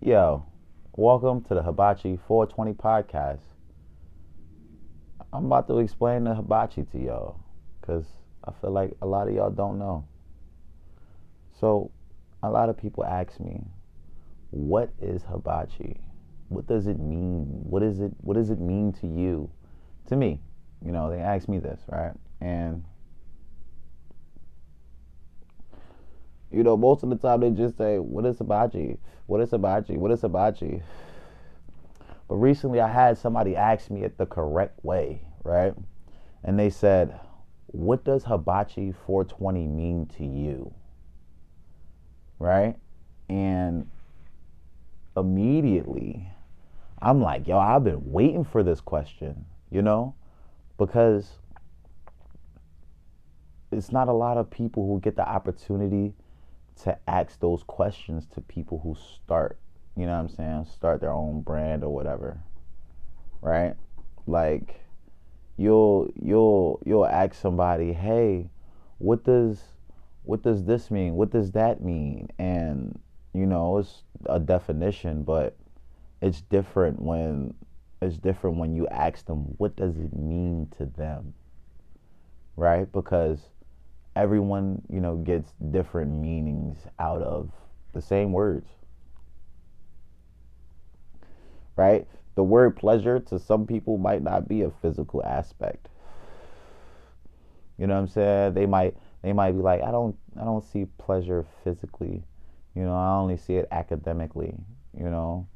Yo, welcome to the Habachee 420 podcast. I'm about to explain the Habachee to y'all because I feel like a lot of y'all don't know. So, a lot of people ask me, what is Habachee? What does it mean? What does it mean to you? To me, they ask me this, right? And most of the time they just say, "What is Habachee? What is Habachee? What is Habachee?" But recently I had somebody ask me it the correct way, right? And they said, "What does Habachee 420 mean to you?" Right? And immediately I'm like, yo, I've been waiting for this question, because it's not a lot of people who get the opportunity to ask those questions to people who start, start their own brand or whatever, right? Like you'll ask somebody, "Hey, what does what does this mean? What does that mean?" And it's a definition, but it's different when you ask them, "What does it mean to them?" Right? Because everyone, gets different meanings out of the same words, right? The word pleasure to some people might not be a physical aspect. You know what I'm saying? They might be like, I don't see pleasure physically. I only see it academically. You know,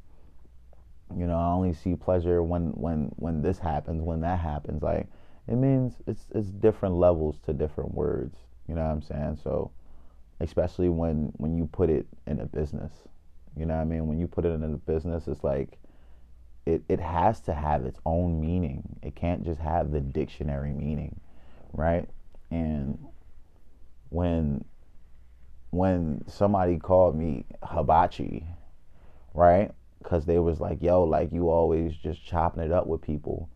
I only see pleasure when this happens, when that happens. Like it means it's different levels to different words. You know what I'm saying? So especially when you put it in a business. You know what I mean? When you put it in a business, it's like it has to have its own meaning. It can't just have the dictionary meaning, right? And when somebody called me hibachi, right? Because they was like, yo, like you always just chopping it up with people.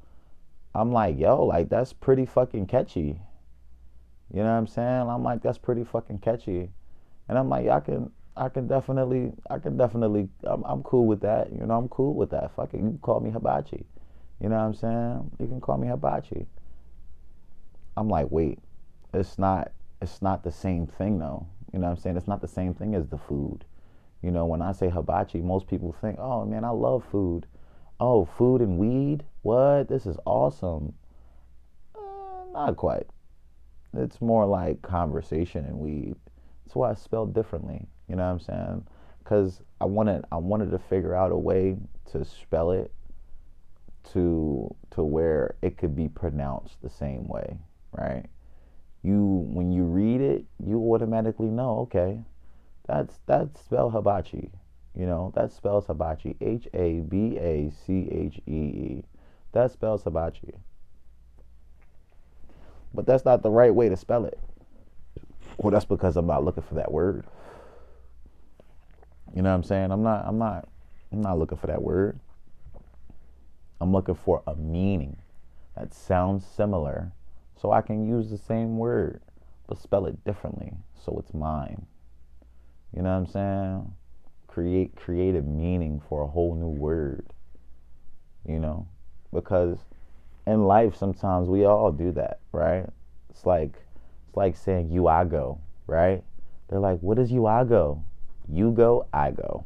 I'm like, yo, like that's pretty fucking catchy. You know what I'm saying? I'm like, that's pretty fucking catchy. And I'm like, yeah, I can definitely, I'm cool with that. I'm cool with that. Fuck it, you can call me hibachi. You know what I'm saying? You can call me hibachi. I'm like, wait, it's not the same thing though. You know what I'm saying? It's not the same thing as the food. When I say hibachi, most people think, oh man, I love food. Oh, food and weed? What? This is awesome. Not quite. It's more like conversation and weed. That's why I spelled differently. You know what I'm saying? Because I wanted to figure out a way to spell it to where it could be pronounced the same way, right? When you read it, you automatically know, okay, that's spelled hibachi. That spells hibachi. Habachee. That spells hibachi. But that's not the right way to spell it. Well, that's because I'm not looking for that word. You know what I'm saying? I'm not looking for that word. I'm looking for a meaning that sounds similar so I can use the same word but spell it differently so it's mine. You know what I'm saying? Create a meaning for a whole new word, you know? Because in life sometimes we all do that, right? It's like saying you I go, right? They're like, "What is you I go?" You go, I go.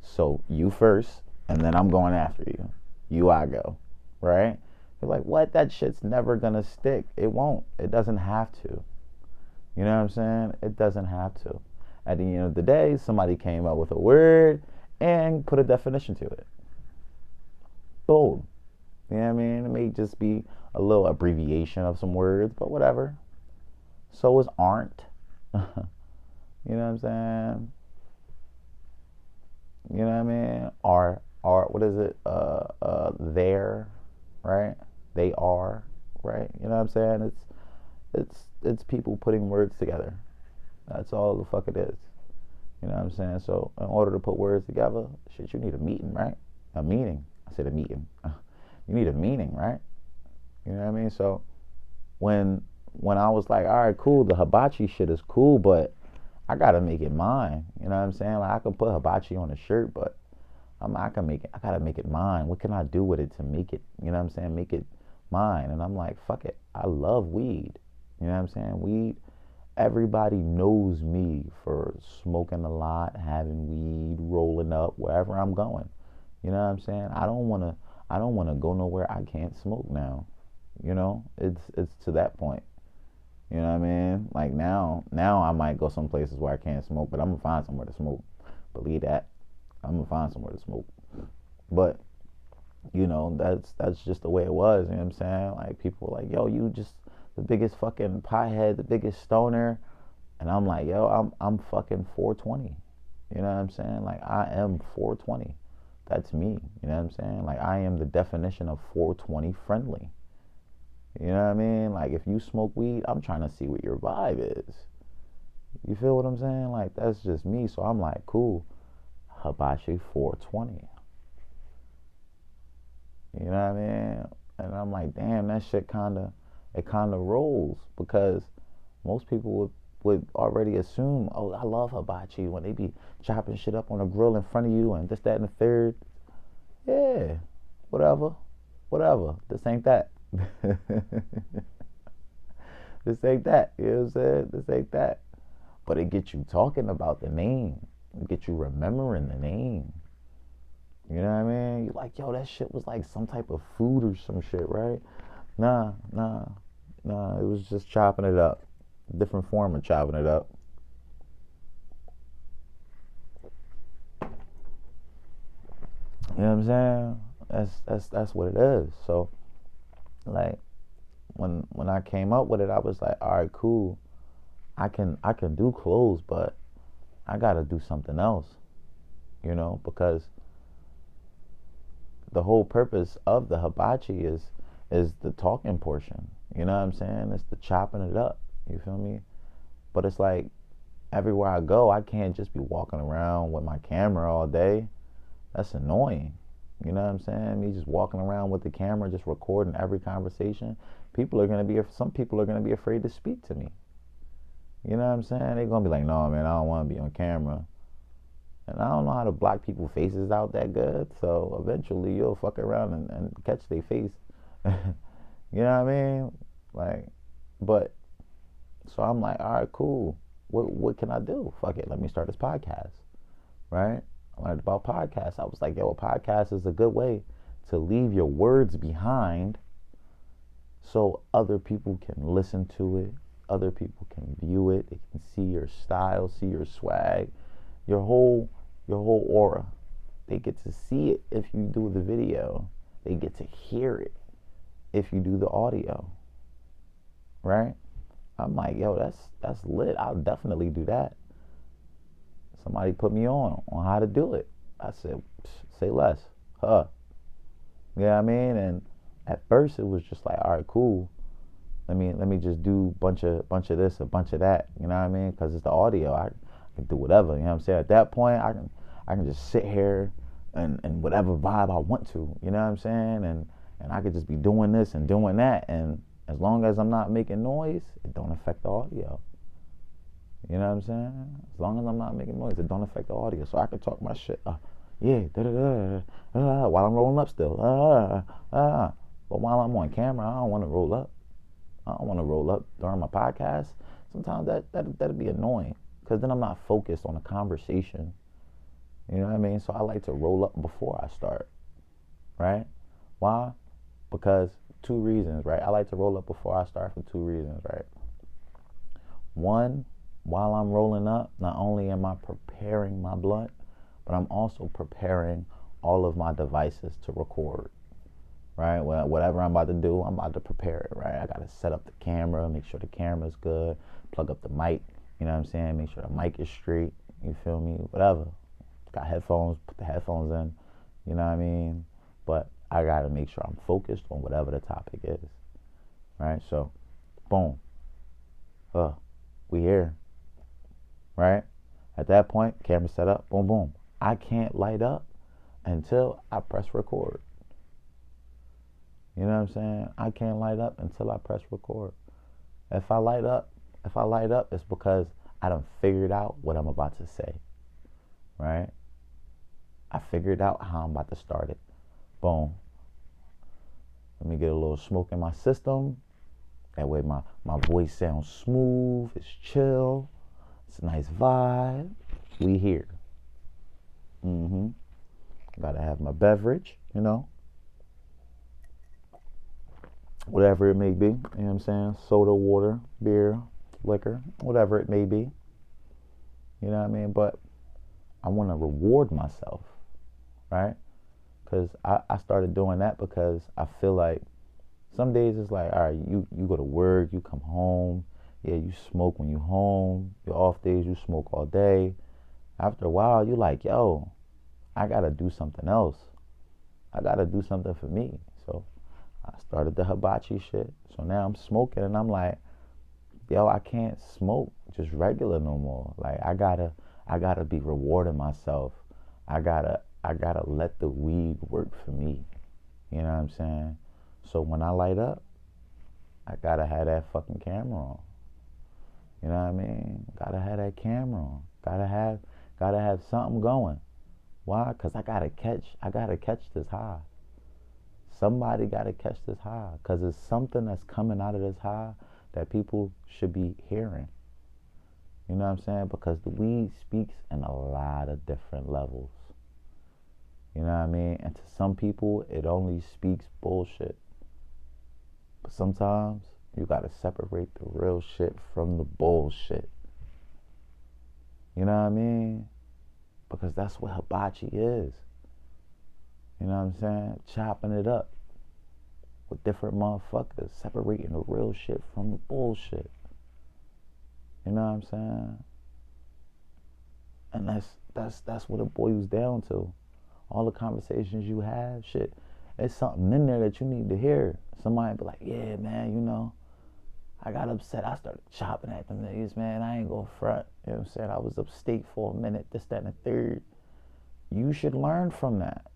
So you first, and then I'm going after you. You I go, right? You're like, "What? That shit's never gonna stick." It won't. It doesn't have to. You know what I'm saying? It doesn't have to. At the end of the day, somebody came up with a word and put a definition to it. Boom. You know what I mean? It may just be a little abbreviation of some words, but whatever. So is aren't. You know what I'm saying? You know what I mean? Are what is it? There, right? They are, right? You know what I'm saying? It's people putting words together. That's all the fuck it is. You know what I'm saying? So in order to put words together, shit, you need a meeting, right? A meeting. I said a meeting. You need a meaning, right? You know what I mean? So when I was like, all right, cool, the hibachi shit is cool, but I gotta make it mine. You know what I'm saying? Like I can put Habachee on a shirt, but I can make it. I gotta make it mine. What can I do with it to make it? You know what I'm saying? Make it mine. And I'm like, fuck it. I love weed. You know what I'm saying? Weed. Everybody knows me for smoking a lot, having weed, rolling up wherever I'm going. You know what I'm saying? I don't wanna. I don't wanna go nowhere I can't smoke now. You know, it's to that point. You know what I mean? Like now I might go some places where I can't smoke, but I'm gonna find somewhere to smoke. Believe that. I'm gonna find somewhere to smoke. But that's just the way it was. You know what I'm saying? Like people were like, "Yo, you just the biggest fucking pothead, the biggest stoner," and I'm like, "Yo, I'm fucking 420." You know what I'm saying? Like I am 420. That's me. You know what I'm saying? Like I am the definition of 420 friendly. You know what I mean? Like if you smoke weed, I'm trying to see what your vibe is. You feel what I'm saying? Like that's just me. So I'm like, cool. Habachee 420. You know what I mean? And I'm like, damn, that shit kinda rolls because most people would already assume, oh, I love Habachee when they be chopping shit up on a grill in front of you and this, that, and the third. Yeah, whatever, whatever. This ain't that. This ain't that. You know what I'm saying? This ain't that. But it gets you talking about the name. It gets you remembering the name. You know what I mean? You like, yo, that shit was like some type of food or some shit, right? Nah, nah, nah. It was just chopping it up. Different form of chopping it up. You know what I'm saying? That's what it is. So like when I came up with it, I was like, all right, cool. I can do clothes, but I gotta do something else. Because the whole purpose of the hibachi is the talking portion. You know what I'm saying? It's the chopping it up. You feel me? But it's like everywhere I go, I can't just be walking around with my camera all day. That's annoying. You know what I'm saying? Me just walking around with the camera, just recording every conversation. Some people are gonna be afraid to speak to me. You know what I'm saying? They're gonna be like, no, man, I don't want to be on camera. And I don't know how to block people's faces out that good. So eventually you'll fuck around and catch their face. You know what I mean? Like, but so I'm like, all right, cool. What can I do? Fuck it. Let me start this podcast. Right? I learned about podcasts. I was like, yo, a podcast is a good way to leave your words behind so other people can listen to it. Other people can view it. They can see your style, see your swag, your whole aura. They get to see it if you do the video. They get to hear it if you do the audio. Right? I'm like, yo, that's lit. I'll definitely do that. Somebody put me on how to do it. I said, say less. Huh. You know what I mean? And at first it was just like, all right, cool. Let me just do bunch of this, a bunch of that. You know what I mean? Because it's the audio. I can do whatever. You know what I'm saying? At that point, I can just sit here and whatever vibe I want to. You know what I'm saying? And I could just be doing this and doing that. And as long as I'm not making noise, it don't affect the audio. You know what I'm saying? As long as I'm not making noise, it don't affect the audio. So I can talk my shit. Yeah, while I'm rolling up still. But while I'm on camera, I don't want to roll up. I don't want to roll up during my podcast. Sometimes that'd be annoying because then I'm not focused on a conversation. You know what I mean? So I like to roll up before I start. Right? Why? Because two reasons, right? I like to roll up before I start for two reasons, right? One, while I'm rolling up, not only am I preparing my blunt, but I'm also preparing all of my devices to record. Right? Well, whatever I'm about to do, I'm about to prepare it, right? I got to set up the camera, make sure the camera's good, plug up the mic, you know what I'm saying? Make sure the mic is straight, you feel me? Whatever. Got headphones, put the headphones in, you know what I mean? But I got to make sure I'm focused on whatever the topic is, right? So, boom. We here, right? At that point, camera set up, boom, boom. I can't light up until I press record. You know what I'm saying? I can't light up until I press record. If I light up, it's because I done figured out what I'm about to say, right? I figured out how I'm about to start it. Boom. Let me get a little smoke in my system. That way my voice sounds smooth, it's chill, it's a nice vibe. We here. Gotta have my beverage, whatever it may be, you know what I'm saying? Soda, water, beer, liquor, whatever it may be. You know what I mean? But I want to reward myself, right? Because I started doing that because I feel like some days it's like, all right, you go to work, you come home, yeah, you smoke when you home. Your off days, you smoke all day. After a while, you like, yo, I got to do something else. I got to do something for me. So I started the Habachee shit. So now I'm smoking and I'm like, yo, I can't smoke just regular no more. Like I gotta be rewarding myself. I gotta let the weed work for me. You know what I'm saying? So when I light up, I gotta have that fucking camera on. You know what I mean? Gotta have that camera on. Gotta have something going. Why? Cause I gotta catch this high. Somebody gotta catch this high. Cause it's something that's coming out of this high that people should be hearing. You know what I'm saying? Because the weed speaks in a lot of different levels. You know what I mean? And to some people, it only speaks bullshit. But sometimes you gotta separate the real shit from the bullshit. You know what I mean? Because that's what Habachee is. You know what I'm saying? Chopping it up with different motherfuckers, separating the real shit from the bullshit. You know what I'm saying? And that's what it boils down to. All the conversations you have, shit, there's something in there that you need to hear. Somebody be like, yeah, man, I got upset. I started chopping at them niggas, man. I ain't gonna front. You know what I'm saying? I was upstate for a minute, this, that, and the third. You should learn from that.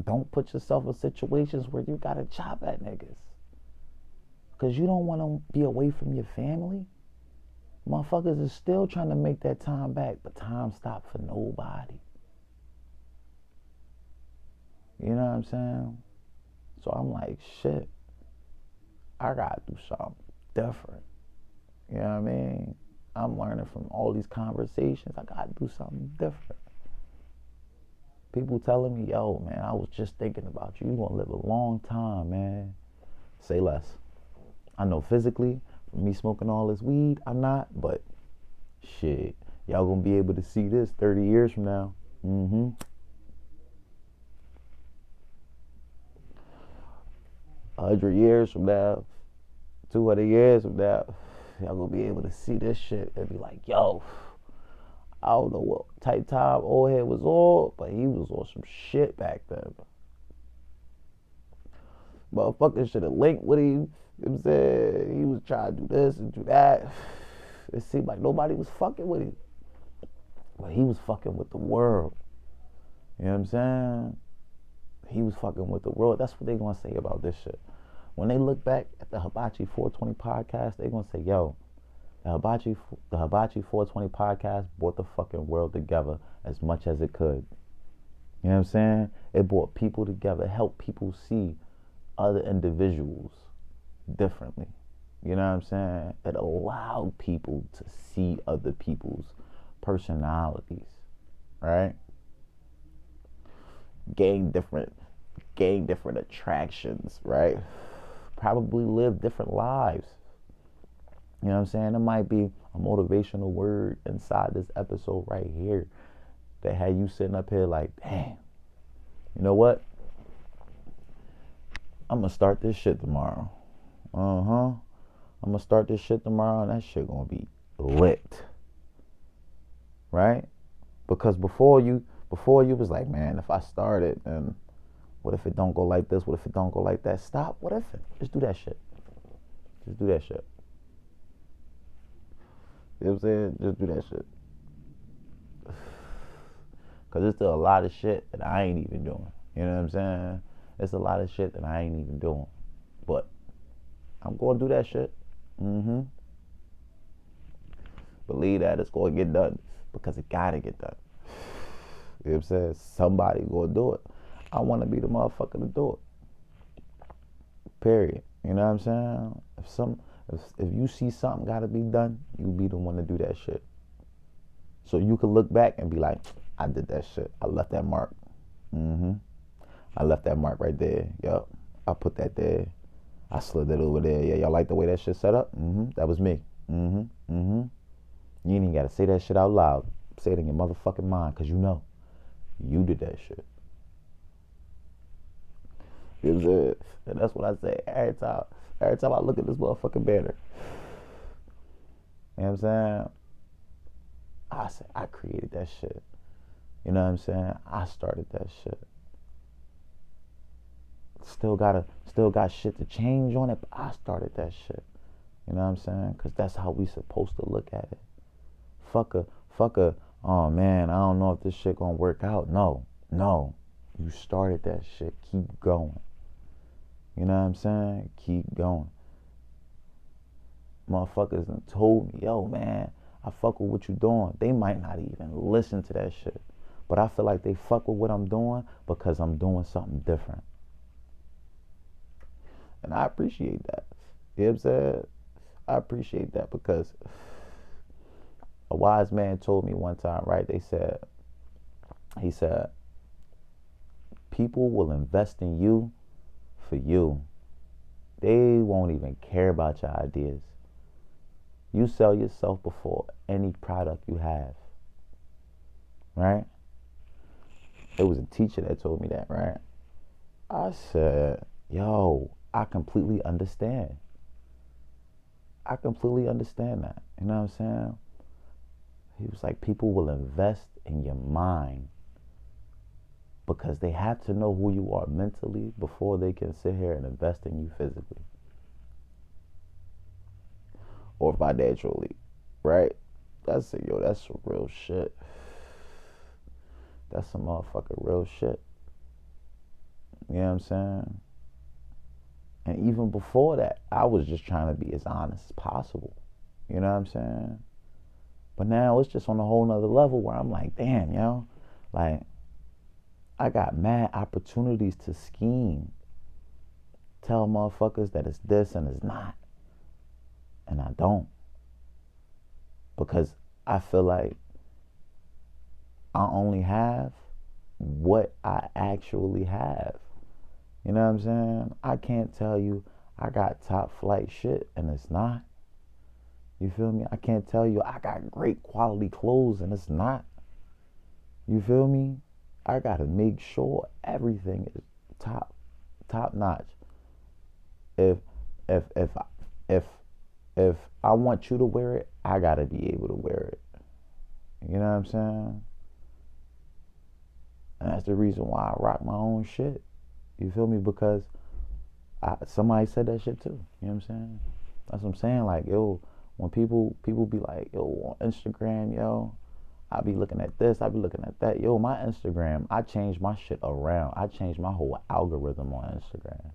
Don't put yourself in situations where you gotta chop at niggas. Because you don't want to be away from your family. Motherfuckers is still trying to make that time back, but time stopped for nobody. You know what I'm saying? So I'm like, shit, I gotta do something different. You know what I mean? I'm learning from all these conversations. I gotta do something different. People telling me, yo, man, I was just thinking about you. You gonna live a long time, man. Say less. I know physically, from me smoking all this weed, I'm not, but shit, y'all gonna be able to see this 30 years from now. 100 years from now, 200 years from now, y'all gonna be able to see this shit and be like, yo, I don't know what type time old head was on, but he was on some shit back then. Motherfuckers should have linked with him. You know what I'm saying? He was trying to do this and do that. It seemed like nobody was fucking with him. But he was fucking with the world. You know what I'm saying? He was fucking with the world. That's what they gonna say about this shit. When they look back at the Habachee 420 podcast, they gonna say, yo, the Habachee 420 podcast brought the fucking world together as much as it could. You know what I'm saying? It brought people together, helped people see other individuals differently. You know what I'm saying? It allowed people to see other people's personalities, right? Gain different attractions, right? Probably live different lives. You know what I'm saying? There might be a motivational word inside this episode right here that had you sitting up here like, damn, you know what? I'm gonna start this shit tomorrow. I'm gonna start this shit tomorrow and that shit gonna be lit. Right? Because before you was like, man, if I start it, then what if it don't go like this? What if it don't go like that? Stop. What if it? Just do that shit. Just do that shit. You know what I'm saying? Just do that shit. Because there's still a lot of shit that I ain't even doing. You know what I'm saying? It's a lot of shit that I ain't even doing. But I'm going to do that shit. Believe that it's going to get done because it got to get done. You know what I'm saying? Somebody going to do it. I want to be the motherfucker to do it. Period. You know what I'm saying? If you see something got to be done, you be the one to do that shit. So you can look back and be like, I did that shit. I left that mark. I left that mark right there. Yup. I put that there. I slid it over there. Yeah, y'all like the way that shit set up? That was me. You ain't even got to say that shit out loud. Say it in your motherfucking mind, because you know. You did that shit. You know what I'm saying? And that's what I say every time I look at this motherfucking banner. You know what I'm saying? I say, I created that shit. You know what I'm saying? I started that shit. Still got shit to change on it, but I started that shit. You know what I'm saying? Because that's how we supposed to look at it. Fuck a, oh man, I don't know if this shit gonna work out. No. You started that shit. Keep going. You know what I'm saying? Keep going. Motherfuckers done told me, yo man, I fuck with what you doing. They might not even listen to that shit. But I feel like they fuck with what I'm doing because I'm doing something different. And I appreciate that. You know what I'm saying? I appreciate that because a wise man told me one time, right? He said, people will invest in you for you. They won't even care about your ideas. You sell yourself before any product you have. Right? It was a teacher that told me that, right? I said, yo, I completely understand. I completely understand that. You know what I'm saying? He was like, people will invest in your mind because they have to know who you are mentally before they can sit here and invest in you physically or financially, right? That's it, yo. That's some real shit. That's some motherfucking real shit. You know what I'm saying? And even before that, I was just trying to be as honest as possible. You know what I'm saying? But now it's just on a whole nother level where I'm like, damn, yo, like, I got mad opportunities to scheme. Tell motherfuckers that it's this and it's not. And I don't. Because I feel like I only have what I actually have. You know what I'm saying? I can't tell you I got top flight shit and it's not. You feel me? I can't tell you I got great quality clothes and it's not. You feel me? I gotta make sure everything is top notch. If if if if if I want you to wear it, I gotta be able to wear it. You know what I'm saying? And that's the reason why I rock my own shit. You feel me? Because somebody said that shit too. You know what I'm saying? That's what I'm saying. Like, yo, when people be like, yo, on Instagram, yo, I be looking at this, I be looking at that. Yo, my Instagram, I changed my shit around. I changed my whole algorithm on Instagram.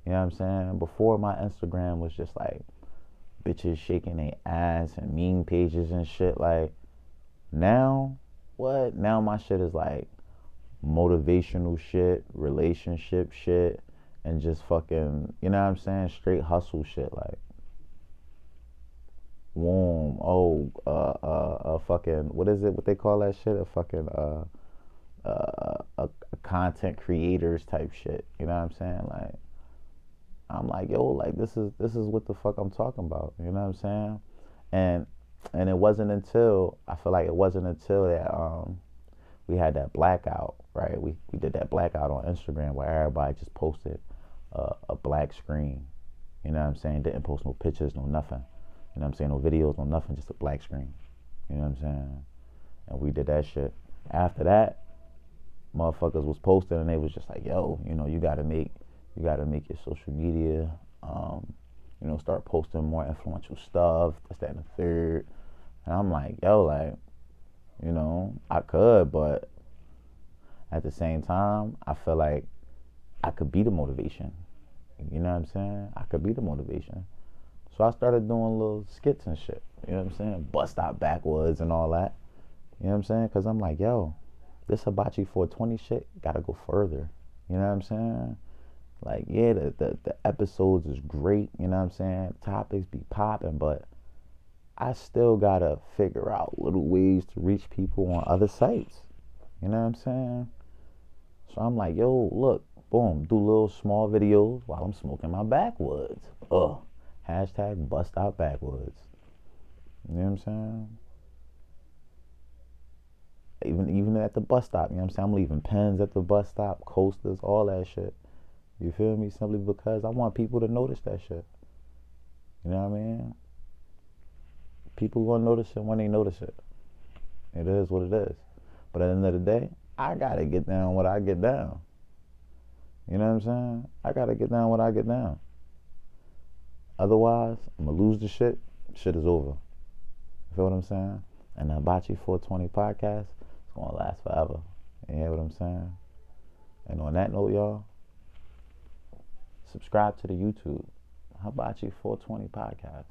You know what I'm saying? Before, my Instagram was just like bitches shaking their ass and meme pages and shit. Like, now, what? Now my shit is like motivational shit, relationship shit, and just fucking, you know what I'm saying? Straight hustle shit. Like, warm, fucking, what is it? What they call that shit? A fucking, a content creators type shit. You know what I'm saying? Like, I'm like, yo, like this is what the fuck I'm talking about. You know what I'm saying? And it wasn't until, I feel like it wasn't until that we had that blackout, right? We did that blackout on Instagram where everybody just posted a black screen. You know what I'm saying? Didn't post no pictures, no nothing. You know what I'm saying? No videos, no nothing, just a black screen. You know what I'm saying? And we did that shit. After that, motherfuckers was posting and they was just like, yo, you know, you gotta make your social media, you know, start posting more influential stuff, this, that, and the third. And I'm like, yo, like, you know, I could, but at the same time, I feel like I could be the motivation. You know what I'm saying? I could be the motivation. So I started doing little skits and shit. You know what I'm saying? Bus stop backwoods and all that. You know what I'm saying? Because I'm like, yo, this Habachee 420 shit gotta go further. You know what I'm saying? Like, yeah, the episodes is great. You know what I'm saying? Topics be popping, but I still gotta figure out little ways to reach people on other sites. You know what I'm saying? So I'm like, yo, look, boom, do little small videos while I'm smoking my backwoods. Hashtag bust out backwoods. You know what I'm saying? Even at the bus stop, you know what I'm saying? I'm leaving pens at the bus stop, coasters, all that shit. You feel me? Simply because I want people to notice that shit. You know what I mean? People gonna notice it when they notice it. It is what it is. But at the end of the day, I gotta get down what I get down. You know what I'm saying? I gotta get down what I get down. Otherwise, I'm gonna lose the shit. Shit is over. You feel what I'm saying? And the Habachee 420 podcast is gonna last forever. You hear what I'm saying? And on that note, y'all, subscribe to the YouTube Habachee 420 podcast.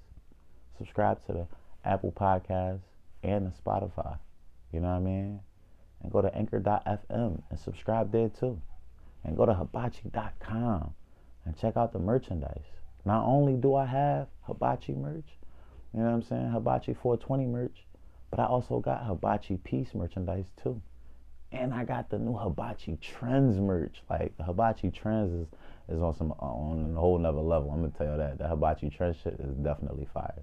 Subscribe to the Apple Podcasts and the Spotify. You know what I mean? And go to anchor.fm and subscribe there too. And go to habachee.com and check out the merchandise. Not only do I have Habachee merch, you know what I'm saying, Habachee 420 merch, but I also got Habachee Peace merchandise too. And I got the new Habachee Trends merch. Like, the Habachee Trends is on a whole nother level. I'm gonna tell you that. The Habachee Trends shit is definitely fire.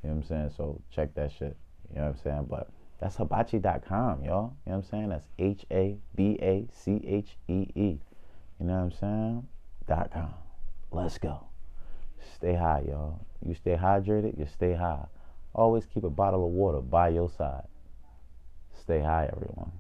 You know what I'm saying? So check that shit. You know what I'm saying? But that's habachee.com, y'all. You know what I'm saying? That's HABACHEE. You know what I'm saying? .com. Let's go. Stay high, y'all. You stay hydrated, you stay high. Always keep a bottle of water by your side. Stay high, everyone.